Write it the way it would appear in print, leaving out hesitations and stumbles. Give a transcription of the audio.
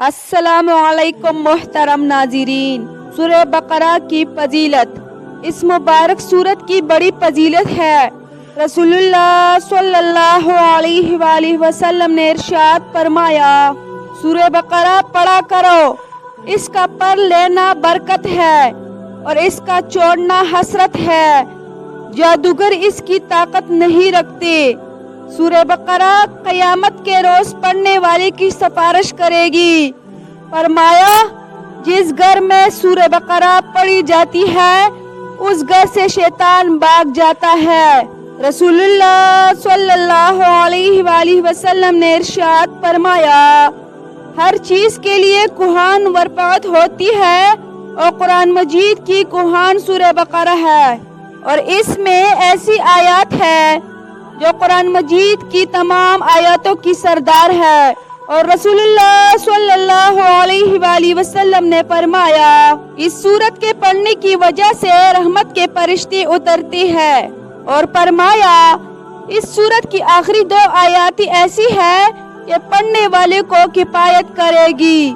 अस्सलामु अलैकुम मोहतरम नाज़रीन। सूरह बकरा की फजीलत। इस मुबारक सूरत की बड़ी फजीलत है। रसूलुल्लाह सल्लल्लाहु अलैहि वसल्लम ने इरशाद फरमाया, सूरह बकरा पढ़ा करो, इसका पढ़ लेना बरकत है और इसका छोड़ना हसरत है। जादूगर इसकी ताकत नहीं रखते। सूरह बकरा क़यामत के रोज पढ़ने वाले की सिफारिश करेगी। फरमाया, जिस घर में सूरह बकरा पढ़ी जाती है उस घर से शैतान भाग जाता है। रसूलुल्लाह सल्लल्लाहु अलैहि वसल्लम ने इरशाद फरमाया, हर चीज के लिए कुरान बरकत होती है और कुरान मजीद की कुरान सूरह बकरा है और इसमें ऐसी आयत है जो कुरान मजीद की तमाम आयतों की सरदार है। और रसूलुल्लाह सल्लल्लाहु अलैहि वसल्लम ने फरमाया, इस सूरत के पढ़ने की वजह से रहमत के फरिश्ते उतरते हैं। और फरमाया, इस सूरत की आखिरी 2 आयत ऐसी है कि पढ़ने वाले को किफायत करेगी।